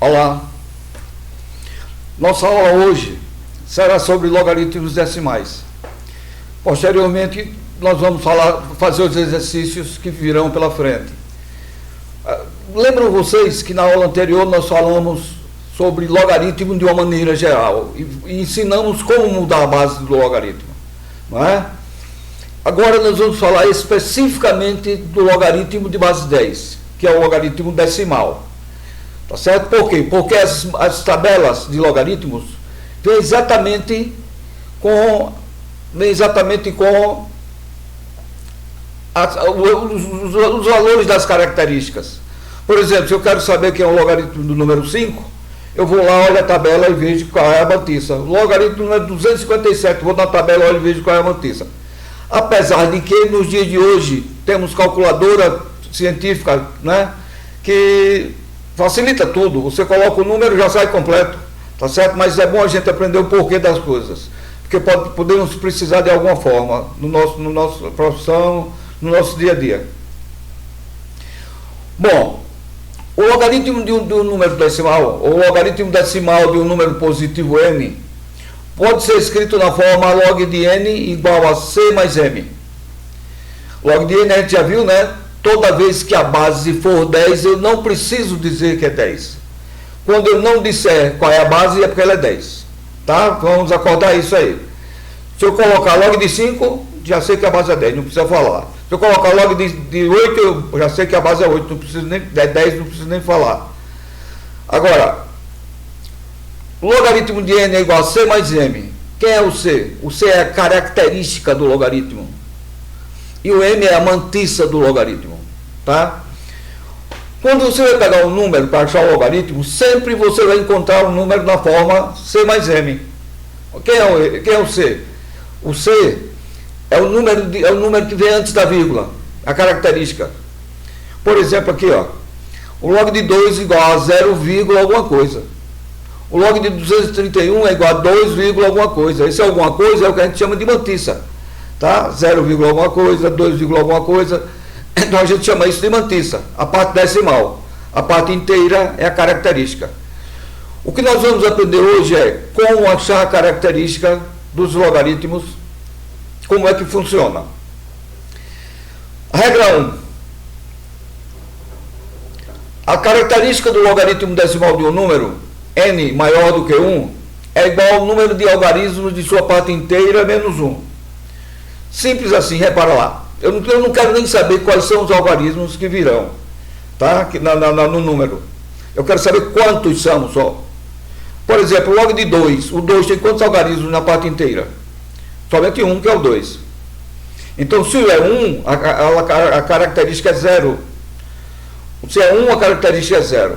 Olá, nossa aula hoje será sobre logaritmos decimais. Posteriormente, nós vamos fazer os exercícios que virão pela frente. Lembram vocês que na aula anterior nós falamos sobre logaritmo de uma maneira geral e ensinamos como mudar a base do logaritmo, não é? Agora nós vamos falar especificamente do logaritmo de base 10, que é o logaritmo decimal. Tá certo? Por quê? Porque as tabelas de logaritmos vêm exatamente com os valores das características. Por exemplo, se eu quero saber quem é o logaritmo do número 5, eu vou lá, olho a tabela e vejo qual é a mantissa. O logaritmo do número 257, vou na tabela, olho e vejo qual é a mantissa. Apesar de que nos dias de hoje temos calculadora científica, né, que facilita tudo. Você coloca o número e já sai completo, tá certo? Mas é bom a gente aprender o porquê das coisas, porque podemos precisar de alguma forma no nosso profissão, no nosso dia a dia. Bom, o logaritmo de um número decimal, ou o logaritmo decimal de um número positivo n, pode ser escrito na forma log de n igual a c mais m. Log de n a gente já viu, né? Toda vez que a base for 10, eu não preciso dizer que é 10. Quando eu não disser qual é a base, é porque ela é 10. Tá? Vamos acordar isso aí. Se eu colocar log de 5, já sei que a base é 10, não precisa falar. Se eu colocar log de 8, eu já sei que a base é 8, não preciso nem, é 10, não preciso nem falar. Agora, o logaritmo de n é igual a c mais m. Quem é o c? O c é a característica do logaritmo. E o m é a mantissa do logaritmo. Tá? Quando você vai pegar um número para achar o logaritmo, sempre você vai encontrar um número na forma c mais m. Quem é o c? O c é o número que vem antes da vírgula, a característica. Por exemplo, aqui, ó, o log de 2 é igual a 0, alguma coisa. O log de 231 é igual a 2, alguma coisa. Esse alguma coisa é o que a gente chama de mantissa. Tá? 0, alguma coisa, 2, alguma coisa. Então a gente chama isso de mantissa, a parte decimal. A parte inteira é a característica. O que nós vamos aprender hoje é como achar a característica dos logaritmos, como é que funciona. A regra 1. A característica do logaritmo decimal de um número, n maior do que 1, é igual ao número de algarismos de sua parte inteira menos 1. Simples assim, repara lá. Eu não quero nem saber quais são os algarismos que virão, tá? No número. Eu quero saber quantos são só. Por exemplo, log de 2. O 2 tem quantos algarismos na parte inteira? Somente um, que é o 2. Então, se é 1, a característica é 0. Se é 1, a característica é 0.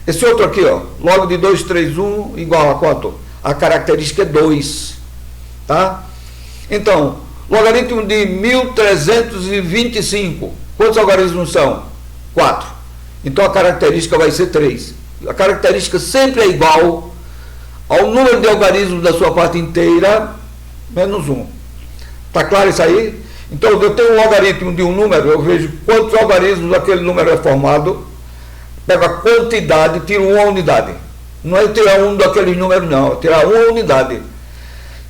Esse outro aqui, ó, log de 2, 3, 1, igual a quanto? A característica é 2. Tá? Então, logaritmo de 1325. Quantos algarismos são? 4. Então a característica vai ser 3. A característica sempre é igual ao número de algarismos da sua parte inteira menos 1. Está claro isso aí? Então eu tenho um logaritmo de um número, eu vejo quantos algarismos aquele número é formado, pego a quantidade, tiro uma unidade. Não é tirar um daqueles números, não, é tirar uma unidade.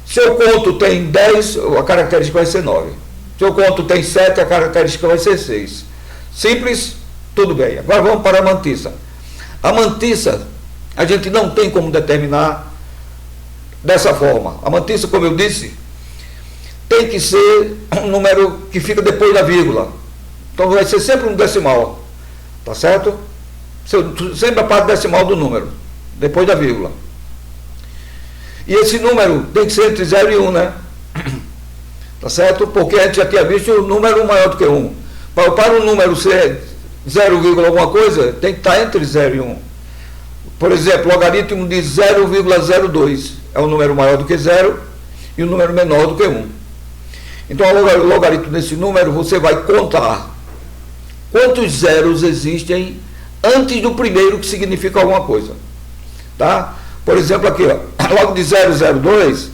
Se eu conto tem 10, a característica vai ser 9. Se eu conto tem 7, a característica vai ser 6. Simples, tudo bem. Agora vamos para a mantissa. A mantissa, a gente não tem como determinar dessa forma. A mantissa, como eu disse, tem que ser um número que fica depois da vírgula. Então vai ser sempre um decimal. Tá certo? Sempre a parte decimal do número, depois da vírgula. E esse número tem que ser entre 0 e 1, né? Tá certo? Porque a gente já tinha visto o número maior do que 1. Para o número ser 0, alguma coisa, tem que estar entre 0 e 1. Por exemplo, logaritmo de 0,02 é um número maior do que 0 e um número menor do que 1. Então, o logaritmo desse número, você vai contar quantos zeros existem antes do primeiro, que significa alguma coisa. Tá? Por exemplo, aqui, ó, log de 002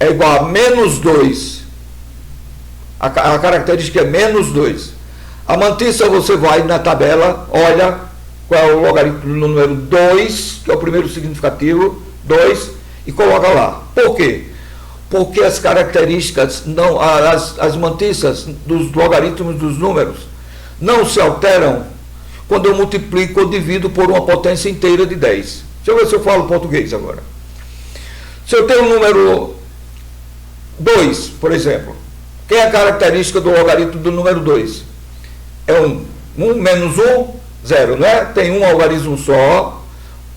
é igual a menos 2. A característica é menos 2. A mantissa, você vai na tabela, olha qual é o logaritmo do número 2, que é o primeiro significativo, 2, e coloca lá. Por quê? Porque as características, não, as mantiças dos logaritmos dos números não se alteram quando eu multiplico ou divido por uma potência inteira de 10. Deixa eu ver se eu falo português agora. Se eu tenho o número 2, por exemplo, que é a característica do logaritmo do número 2? É 1. 1 menos 1, 0, não é? Tem um algarismo só,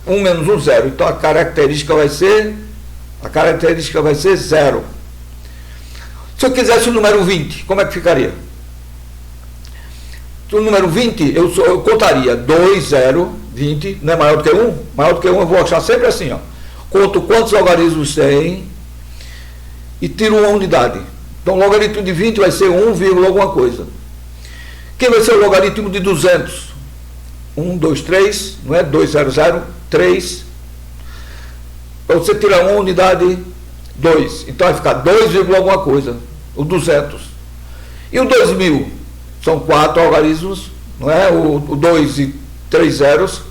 1 menos 1, 0. Então a característica vai ser 0. Se eu quisesse o número 20, como é que ficaria? O número 20, eu contaria 2, 0, 20, não é maior do que 1? Maior do que 1 eu vou achar sempre assim, ó. Conto quantos algarismos tem e tiro uma unidade. Então o logaritmo de 20 vai ser 1, alguma coisa. Quem vai ser o logaritmo de 200? 1, 2, 3, não é? 2, 0, 0, 3. Então você tira uma unidade, 2. Então vai ficar 2, alguma coisa, o 200. E o 2000? São 4 algarismos, não é? O 2 e 3 zeros,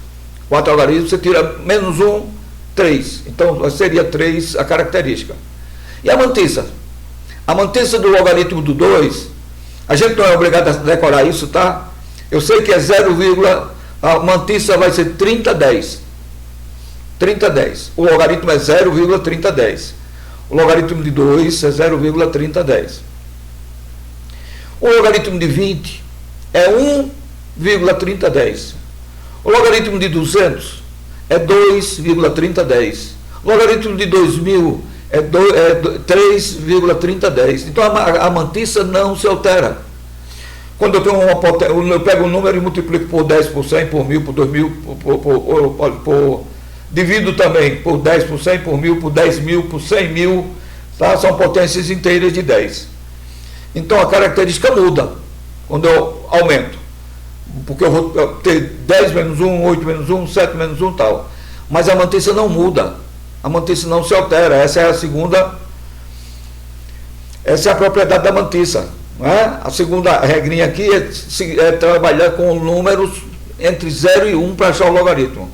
4 algarismos, você tira menos 1, 3. Então seria 3 a característica. E a mantiça? A mantiça do logaritmo do 2, a gente não é obrigado a decorar isso, tá? Eu sei que é 0, a mantiça vai ser 3010. 3010. O logaritmo é 0,3010. O logaritmo de 2 é 0,3010. O logaritmo de 20 é 1,3010. O logaritmo de 200 é 2,3010. O logaritmo de 2000 é 3,3010. Então a mantiça não se altera. Quando eu tenho eu pego um número e multiplico por 10, por 100, por 1000, por 2000, divido também por 10, por 100, por 1000, por 10 mil, por 100 mil, tá? São potências inteiras de 10. Então a característica muda quando eu aumento. Porque eu vou ter 10 menos 1, 8 menos 1, 7 menos 1 tal. Mas a mantiça não muda. A mantiça não se altera. Essa é a segunda. Essa é a propriedade da mantiça. Não é? A segunda regrinha aqui é trabalhar com números entre 0 e 1 para achar o logaritmo.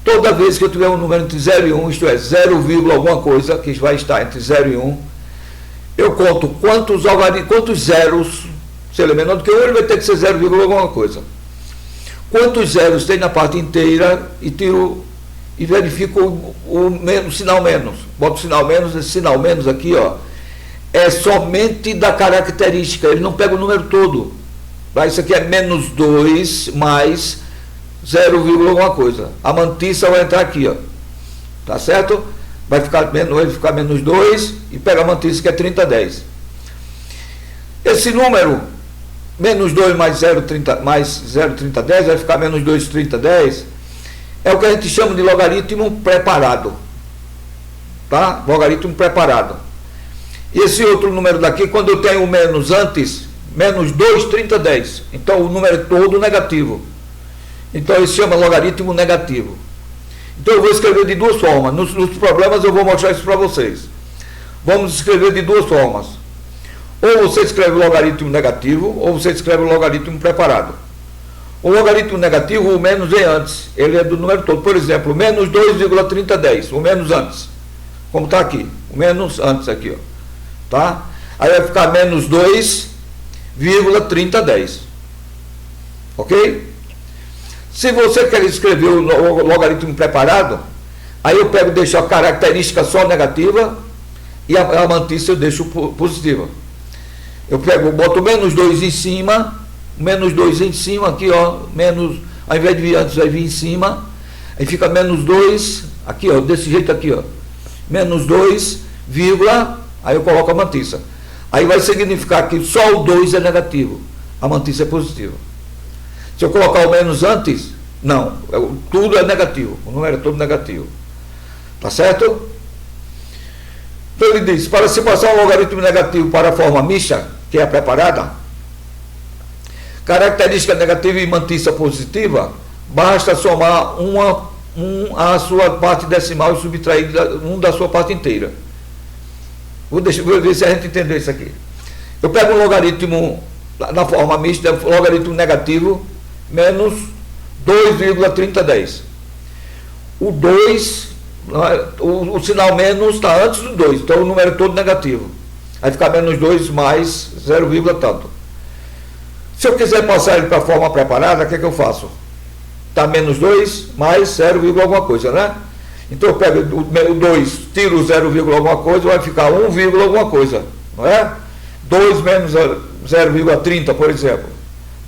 Toda vez que eu tiver um número entre 0 e 1, isto é, 0, alguma coisa, que vai estar entre 0 e 1, eu conto quantos zeros, se ele é menor do que 1, ele vai ter que ser 0, alguma coisa. Quantos zeros tem na parte inteira e tiro e verifico o sinal menos. Boto o sinal menos, esse sinal menos aqui, ó, é somente da característica, ele não pega o número todo. Isso aqui é menos 2 mais 0, alguma coisa. A mantiça vai entrar aqui, ó. Tá certo? Vai ficar menos 2 e pega a mantiça que é 3010. Esse número, menos 2 mais 0,3010, vai ficar menos 2,3010, é o que a gente chama de logaritmo preparado. Tá? Logaritmo preparado. E esse outro número daqui, quando eu tenho o menos antes, menos 2,3010. Então o número é todo negativo. Então ele se chama logaritmo negativo. Então eu vou escrever de duas formas. Nos problemas eu vou mostrar isso para vocês. Vamos escrever de duas formas. Ou você escreve o logaritmo negativo, ou você escreve o logaritmo preparado. O logaritmo negativo, o menos vem antes. Ele é do número todo. Por exemplo, menos 2,3010. O menos antes. Como está aqui. O menos antes aqui, ó. Tá? Aí vai ficar menos 2,3010. Ok? Se você quer escrever o logaritmo preparado, aí eu pego e deixo a característica só negativa e a mantiça eu deixo positiva. Eu pego, boto menos 2 em cima, menos 2 em cima, aqui ó, menos, ao invés de vir antes, vai vir em cima, aí fica menos 2, aqui ó, desse jeito aqui ó, menos 2, vírgula, aí eu coloco a mantiça. Aí vai significar que só o 2 é negativo, a mantiça é positiva. Se eu colocar o menos antes, não, tudo é negativo, o número é todo negativo. Tá certo? Então ele diz, para se passar um logaritmo negativo para a forma mista, que é a preparada, característica negativa e mantiça positiva, basta somar a sua parte decimal e subtrair 1 da sua parte inteira. Vou ver se a gente entendeu isso aqui. Eu pego um logaritmo na forma mista, logaritmo negativo, menos 2,3010. O 2, o sinal menos está antes do 2, então o número é todo negativo. Aí fica menos 2 mais 0, tanto. Se eu quiser passar ele para a forma preparada, o que é que eu faço? Está menos 2 mais 0, alguma coisa, né? Então eu pego o 2, tiro o 0, alguma coisa, vai ficar 1, alguma coisa, não é? 2 menos 0,30, por exemplo.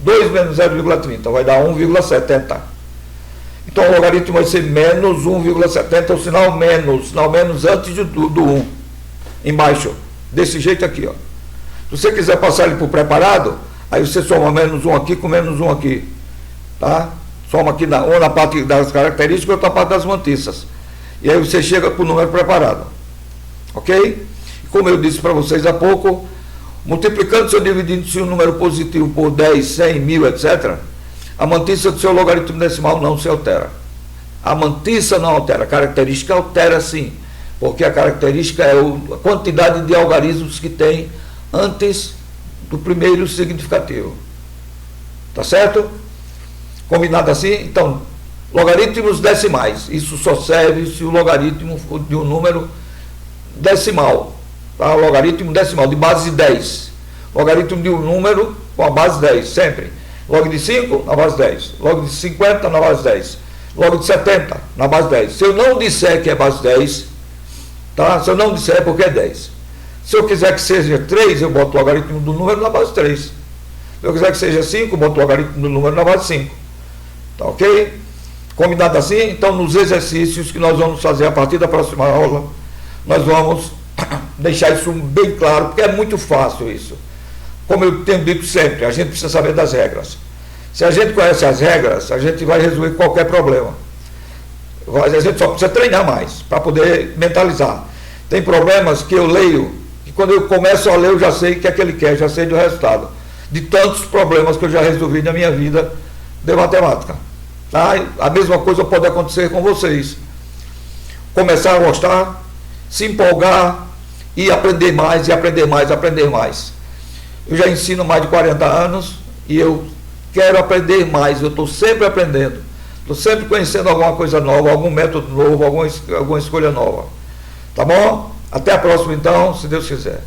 2 menos 0,30 vai dar 1,70. Então o logaritmo vai ser menos 1,70, o sinal menos antes do 1, embaixo, desse jeito aqui, ó. Se você quiser passar ele para o preparado, aí você soma menos 1 aqui com menos 1 aqui, tá? Soma aqui um na parte das características e outra parte das mantiças. E aí você chega para o número preparado. Ok? Como eu disse para vocês há pouco, multiplicando-se ou dividindo-se um número positivo por 10, 100, 1000, etc., a mantiça do seu logaritmo decimal não se altera. A mantiça não altera, a característica altera sim, porque a característica é a quantidade de algarismos que tem antes do primeiro significativo. Tá certo? Combinado assim? Então, logaritmos decimais. Isso só serve se o logaritmo for de um número decimal. Tá? Logaritmo decimal, de base 10. Logaritmo de um número com a base 10, sempre. Log de 5, na base 10. Log de 50, na base 10. Log de 70, na base 10. Se eu não disser que é base 10, tá? Se eu não disser é porque é 10. Se eu quiser que seja 3, eu boto o logaritmo do número na base 3. Se eu quiser que seja 5, eu boto o logaritmo do número na base 5. Tá ok? Combinado assim? Então, nos exercícios que nós vamos fazer a partir da próxima aula, nós vamos deixar isso bem claro, porque é muito fácil isso. Como eu tenho dito sempre, a gente precisa saber das regras. Se a gente conhece as regras, a gente vai resolver qualquer problema. A gente só precisa treinar mais, para poder mentalizar. Tem problemas que eu leio, que quando eu começo a ler, eu já sei o que é que ele quer, já sei do resultado. De tantos problemas que eu já resolvi na minha vida de matemática. Tá? A mesma coisa pode acontecer com vocês. Começar a gostar, se empolgar e aprender mais, e aprender mais, aprender mais. Eu já ensino mais de 40 anos e eu quero aprender mais, eu estou sempre aprendendo. Estou sempre conhecendo alguma coisa nova, algum método novo, alguma escolha nova. Tá bom? Até a próxima então, se Deus quiser.